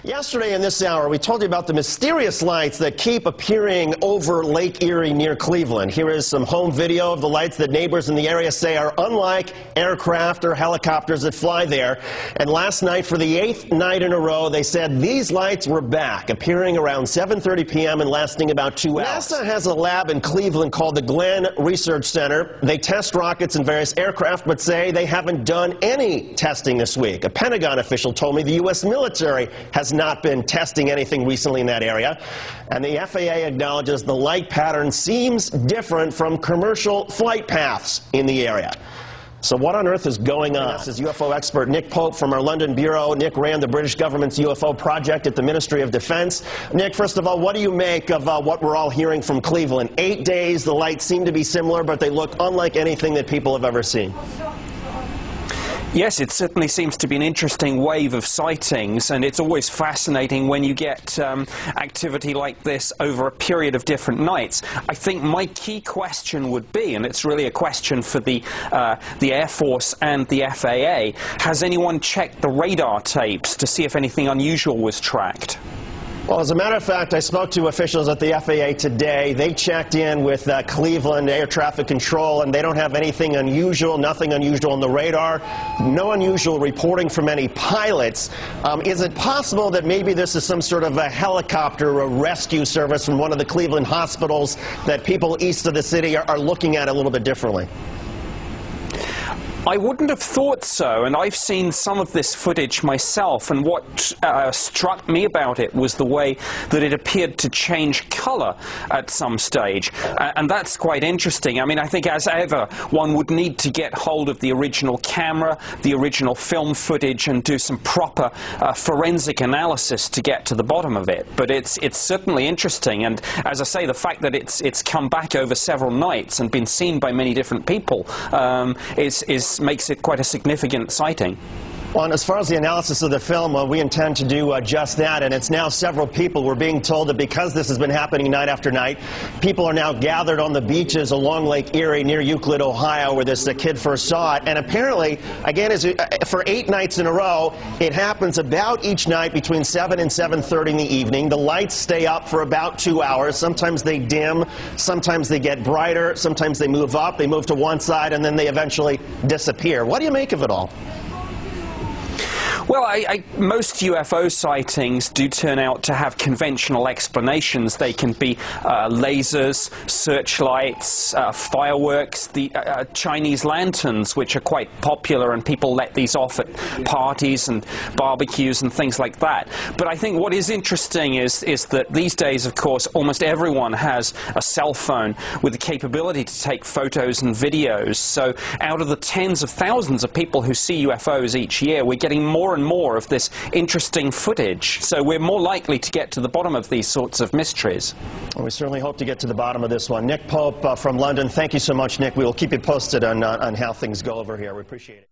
Yesterday in this hour, we told you about the mysterious lights that keep appearing over Lake Erie near Cleveland. Here is some home video of the lights that neighbors in the area say are unlike aircraft or helicopters that fly there. And last night, for the 8th night in a row, they said these lights were back, appearing around 7:30 p.m. and lasting about 2 hours. NASA has a lab in Cleveland called the Glenn Research Center. They test rockets and various aircraft, but say they haven't done any testing this week. A Pentagon official told me the U.S. military has not been testing anything recently in that area, and the FAA acknowledges the light pattern seems different from commercial flight paths in the area. So what on earth is going on? This is UFO expert Nick Pope from our London bureau. Nick ran the British government's UFO project at the Ministry of Defense. Nick, first of all, what do you make of what we're all hearing from Cleveland? 8 days, the lights seem to be similar, but they look unlike anything that people have ever seen. Yes, it certainly seems to be an interesting wave of sightings, and it's always fascinating when you get activity like this over a period of different nights. I think my key question would be, and it's really a question for the Air Force and the FAA, has anyone checked the radar tapes to see if anything unusual was tracked? Well, as a matter of fact, I spoke to officials at the FAA today. They checked in with Cleveland Air Traffic Control, and they don't have anything unusual, nothing unusual on the radar, no unusual reporting from any pilots. Is it possible that maybe this is some sort of a helicopter or a rescue service from one of the Cleveland hospitals that people east of the city are looking at a little bit differently? I wouldn't have thought so, and I've seen some of this footage myself, and what struck me about it was the way that it appeared to change color at some stage, and that's quite interesting. I mean, I think as ever, one would need to get hold of the original camera, the original film footage, and do some proper forensic analysis to get to the bottom of it. But it's certainly interesting, and as I say, the fact that it's come back over several nights and been seen by many different people makes it quite a significant sighting. Well, and as far as the analysis of the film, we intend to do just that, and it's now several people. We're being told that because this has been happening night after night, people are now gathered on the beaches along Lake Erie near Euclid, Ohio, where this kid first saw it. And apparently, again, for 8 nights in a row, it happens about each night between 7 and 7:30 in the evening. The lights stay up for about 2 hours. Sometimes they dim, sometimes they get brighter, sometimes they move up, they move to one side, and then they eventually disappear. What do you make of it all? Well, most UFO sightings do turn out to have conventional explanations. They can be lasers, searchlights, fireworks, the Chinese lanterns, which are quite popular, and people let these off at parties and barbecues and things like that. But I think what is interesting is that these days, of course, almost everyone has a cell phone with the capability to take photos and videos. So out of the tens of thousands of people who see UFOs each year, we're getting more and more of this interesting footage. So we're more likely to get to the bottom of these sorts of mysteries. Well, we certainly hope to get to the bottom of this one. Nick Pope from London, thank you so much, Nick. We will keep you posted on how things go over here. We appreciate it.